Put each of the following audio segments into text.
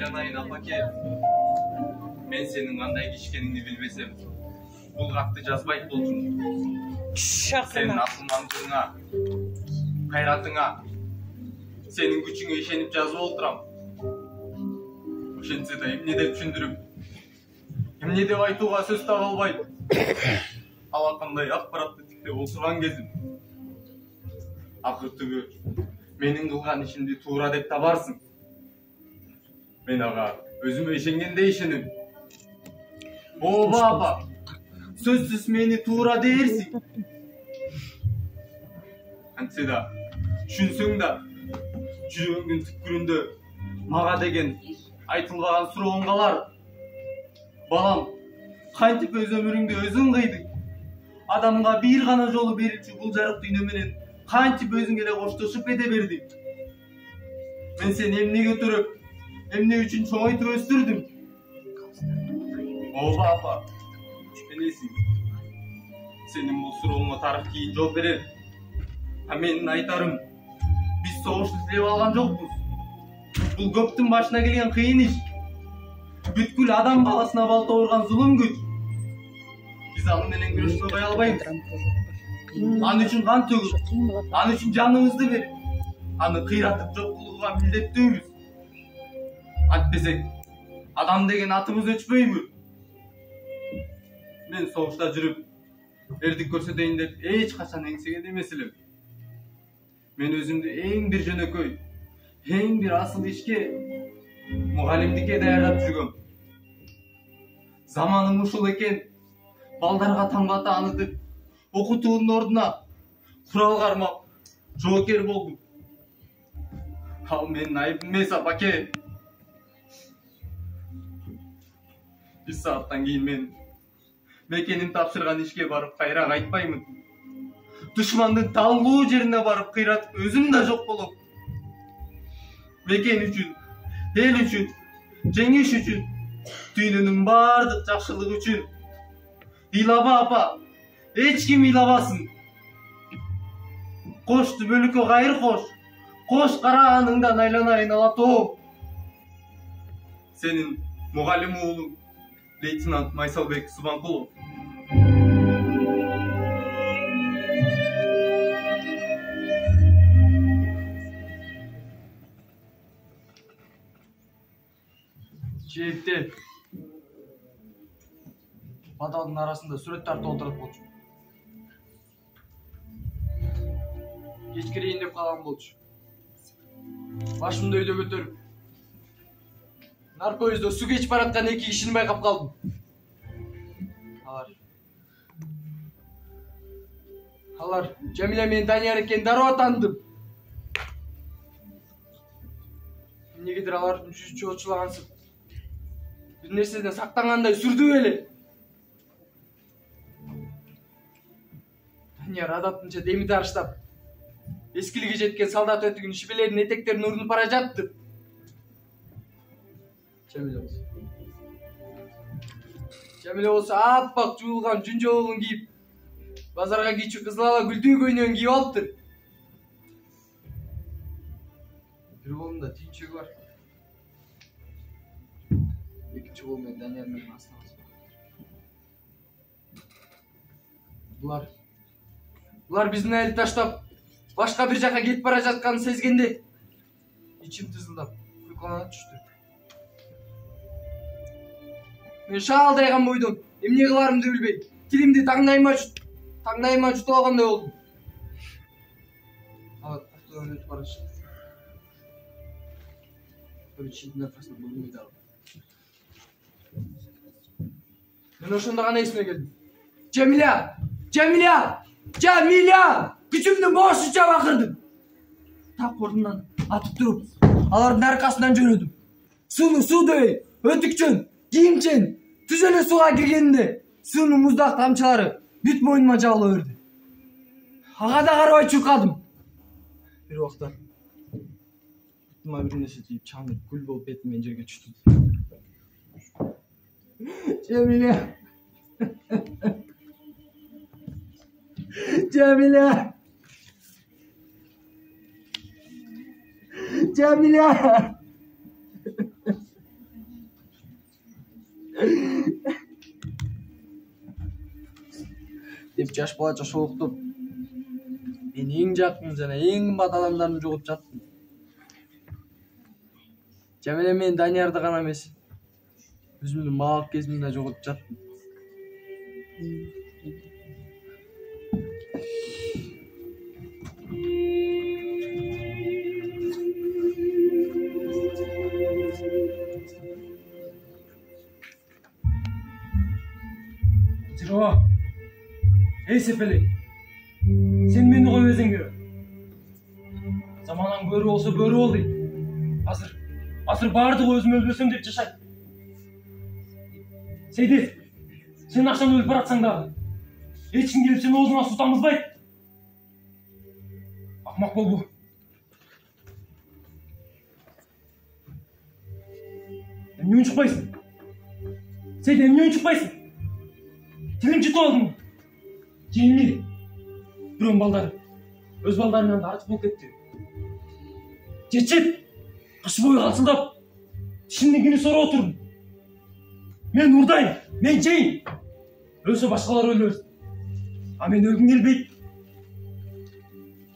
Айланайын апаке. Мен сенің қандай кишкеніңді білбесем, бұл хатты жазбайт болчумун. Сенің акылмандылығыңа, кайратыңа, сенің күчүңө ишенип жазып олтурам. Ошентсе да эмне деп түшүндүрүп, эмне деп айтууга сөз таба албайм. Алакандай акпаратты тиктеп олтурган кезим. Акыр түбү менин кылган ишимди туура деп табарсың. Мен ага өзүмө ишенгендей ишенем. Ооба апа, сөзсүз мени туура дээрсиң. Антсе да, түшүнсөң да, жүрөгүңдүн түпкүрүндө мага деген айтылбаган сурооң калар. Балам, кантип өз өмүрүңдү өзүң кыйдың? Адамга бир гана жолу берилчү бул жарык дүйнө менен кантип өзүң эле коштошуп кете бердиң? Мен сени эмне көтөрүп, эмне үчүн чоңойтуп өстүрдүм? Ооба апа, билесиң, сенин бул сурооңо тарых кийин жооп берер. А менин айтарым, биз согушту тилеп алган жокпуз. Бул көптүн башына келген кыйын иш. Бүткүл адам баласына балта урган зулум күч. Биз аны менен күрөшпөй кое албайбыз. Аны үчүн кан төгүп, аны үчүн жаныбызды берип, аны кыйратып жок кылууга милдеттүүбүз. Антпесек, адам деген атыбыз өчпөйбү? Мен согушта жүрүп, эрдик көрсөтөйүн деп эч качан эңсеген эмес элем. Мен өзүмдү эң бир жөнөкөй, эң бир асыл ишке, мугалимдикке даярдап жүргөм. Заманым ушул экен, балдарга тамга таанытып, окутуунун ордуна курал кармап, жоокер болдум. Ал менин айыбым эмес, апаке. Bir saatten keyin men Мекенин тапшырган ишке барып кайра кайтпаймын. Душмандын талгуу жерине барып кыйратып өзүм да жок болом. Мекен үчүн, эл үчүн, жеңиш үчүн, дүйнөнүн бардык жакшылыгы үчүн. Ыйлаба апа, эч ким ыйлабасын. Кошту бөлүккө кайыр кош, кош караганыңдан айланайын алатоом. Сенин мугалим уулуң лейтенант Майсалбек Субанкулов. Жээкте баталдын арасында сүрөт тартып отурат болчу. Кеч кирейин деп калган болчу. Башымды өйдө көтөрүп, наркоюздо суу кечип бараткан эки кишини байкап калдым. Алар Жамиля менен Данияр экенин дароо таандым. Эмнегедир алардын жүзү чоочулагансып, бир нерседен сактангандай сүрдүп эле. Данияр адатынча деми тарыштап, эскилиги жеткен солдат өтүгүн шибелеринин этектерин урунуп бара жатты. Жамиля болсо аппак жуулган жүн жолун кийип, базарга кийчү кызыл ала гүлдүү көйнөгүн кийип алыптыр. Бир колунда түйүнчөгү бар. Экинчи колу менен Данияр менен астына басып. Булар биздин айылды таштап, башка бир жака кетип бара жатканын сезгенде, ичим тызылдап, куйкуланып түштү. Мен шаалдайган бойдон эмне кыларымды билбей, тилимди таңдайыма жутуп алгандай болдум. Алар автодан өтүп бара жатышты. Бир чийдин аркасынан бөлүнбөй дагы. Мен ошондо гана эсиме келдим. Жамиля! Жамиля! Жамиля! Күчүмдү бошуча бакырдым. Так ордумдан атып туруп, алардын аркасынан жөнөдүм. Сууну суудай, өтүкчөн, кийимчен, түз эле сууга киргенинде суунун муздак тамчылары бүт мойнума жабыла берди. Ага да карабай чуркадым. Бир убакта бутума бир нерсе тийип, чаңып, күл болуп бетиммен жерге түштү. Жамиля! Жамиля! Жамиля! жаш балача шолуктуп мен эң жакын жана эң кымбат адамдарымды жоготуп жаттым. Жана эле мен Даниярды гана эмес, өзүмдүн балалык кезимди да жоготуп жаттым. Жiro, ey Sepeli, sen meni koy özüңгө. Zamanan börü olsa börü ol deydi. Азыр бардығы өзім өлбөсөм деп жашайды. Сейди, сен акчаны өлүп баратсаң дагы, эч ким келип сени оозуңа суу тамызбайт. Акмак болбо. Эмне унчукпайсың? Сейди, эмне унчукпайсың? Тилиң жутуп алдың. Жеңил. Бирок балдары, өз балдарынан да артык болуп кетти. Жетчип. Кыш бою калсылдап, тишимдикини сороо отурдум. Мен урдайм, мен жейм. Өлсө башкалар өлө берсин. А мен өлгүм келбейт.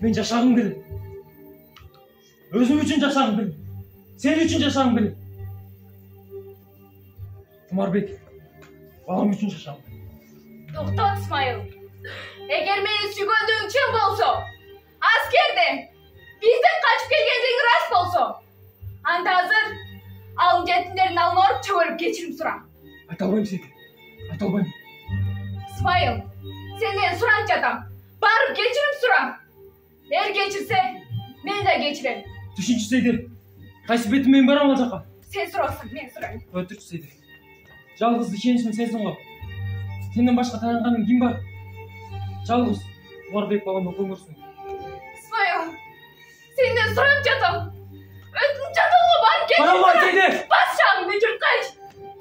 Мен жашагым келет. Өзүм үчүн жашагым келет. Сен үчүн жашагым келет. Кумарбек, балам үчүн жашагым келет. Токтот, Исмайыл. Эгер мени сүйгөндүгүң чын болсо, аскерде биздин качып келгендигиң рас болсо, анда азыр алым жетимдердин алдына барып чөгөлүп кечирим сура. Айта албайм сени. Айта албайм. Исмайыл, сенден суранчы адам. Барып кечирим сура. Эр кечирсе, мен да кечирем. Түшүнчү Сейди. Кайсы бетим мен барам ал жака? Сен сурасың, мен сурайм. Өтүрчү Сейди. Жалгыз ишеничим сенсиң го. Сенден башка таянганым ким бар? Жалгыз Кумарбек баламды көңүрсүң. Исмайыл, сенден суранчы адам. Өтүнүп жатам го, барып кечирим. Барам Сейди. Бас шагыңды жырткайчы.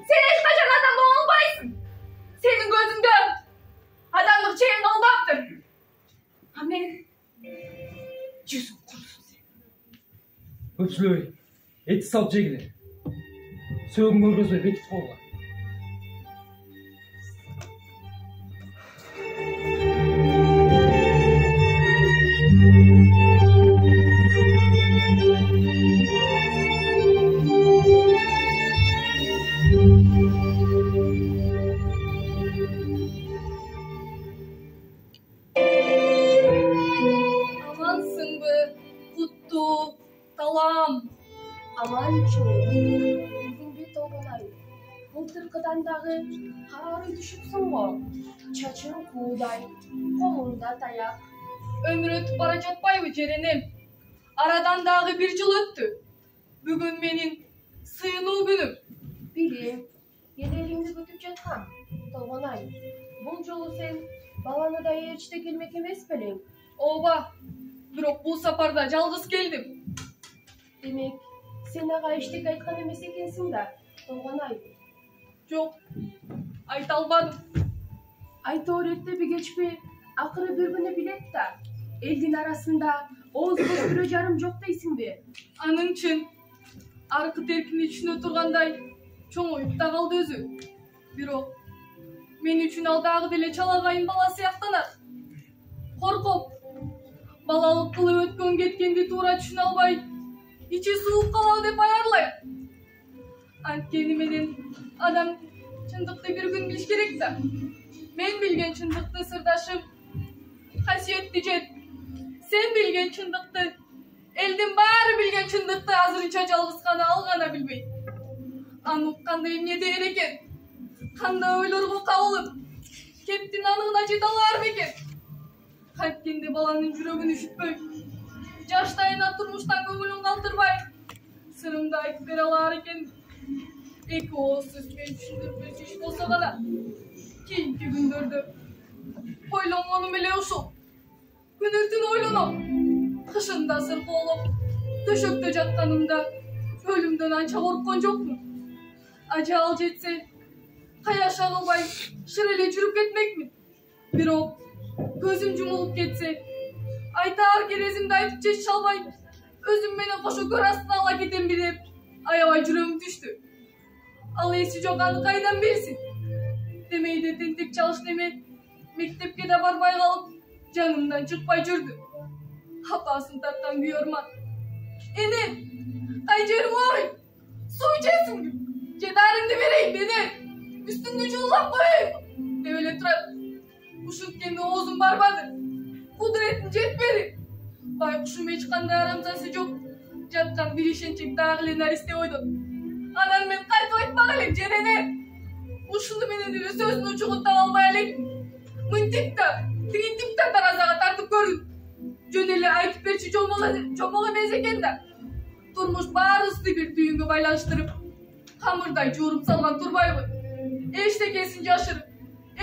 Сен эч качан адам боло албайсың. Сенин көзүңдө адамдык чейин калбаптыр. А мен жүзүң курусун сен. Көпсүлөбөй. Эти салып жегиле. Сөөгүн көргөзбөй бекитип койгула. Былтыркыдан дагы кары түшүпсүң го. Чачың куудай, колуңда таяк. Өмүр өтүп бара жатпайбы, жеренем? Арадан дагы 1 жыл өттү. Бүгүн менин сыйынуу күнүм. Билем, элелиңди күтүп жаткам. Толгонай, бул жолу сен баланы да ээрчте келмек эмес белең? Ооба, бирок бул сапарда жалгыз келдим. Демек, сен ага эчтеке айткан эмес экенсиң да, Толгонай. Жок, айта албадым. Айтоор эртеби кечпи, акыры бир күнү билет да. Элдин арасында ооз бош бирөө жарым жок дейсиңби? Анын чын. Аркы теркини түшүнө тургандай, чоңоюп да калды өзү. Бирок мен үчүн ал дагы деле чалагайын бала сыяктанат. Коркуп, балалык кылып өткөн кеткенди туура түшүнө албай, ичи сууп калабы деп аярлайм. Анткени менен адам чындыкты бир күн билиш керек да. Мен билген чындыкты сырдашым касиетти жет. Сен билген чындыкты, элдин баары билген чындыкты азырынча жалгыз гана ал гана билбейт. Аны укканда эмне дээр экен? Кандай ойлорго кабылып, кептин анығына жете алар бекен? Кайткенде баланын жүрөгүн үшүтпөй, жаштайына турмуштан көңүлүн калтырбай, сырымды айтып бере алар экен. Эки ооз сөз менен түшүндүрбөчү иш болсо гана, кийинки күндөрдө ойлонгонум эле ушул. Күнү-түн ойлоном. Кышында сыркоолоп, төшөктө жатканымда өлүмдөн анча корккон жокмун. Ажал жетсе, каяша кылбай шыр эле жүрүп кетмекмин. Бирок көзүм жумулуп кетсе, айтаар керезимди айтып чечише албай, өзүм менен кошо көр астына ала кетемби деп аябай жүрөгүм түштү. Ал эси жок, аны кайдан билсин? Демейде тентек чалыш неме Mektepke de barbay kalıp canımdan çıkpay жүрдü. Apasını tarttan güyorman. Ene, kaycerim oy. Su içesim gibi. Cedarımda vereyim beni. Üstünde çullap koyayım. Devlet turat. Uşun kendi oğuzun barbadı. Kudretin jetmedi. Baykuşun meçkanda aramsası çok. Jatkan bir işin çek dağılı nariste oydu. Anan men kayıt oytmak elek cerene. Uşundu meni dili sözünü uçuğuttan almaya elek. Mıntıkta, trintikta tarazağa tartıp görün. Jöneli aytıp berçi çomalı bezeken de. Durmuş barıslı bir düğünü baylaştırıp. Hamırday çoğurup salgan turbayımı. Eşte kesin yaşırıp.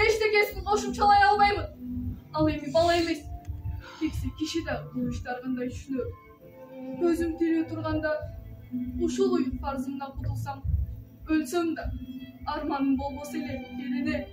Eşte kesin koşum çalay almayımı. Alayım balayımız. Kekse kişi de dövüştargında düşünüyor. Gözüm tiriyor turganda. Uşul uyup farzımdan kutulsam. Ölsem de armanın bol bol ele yerine.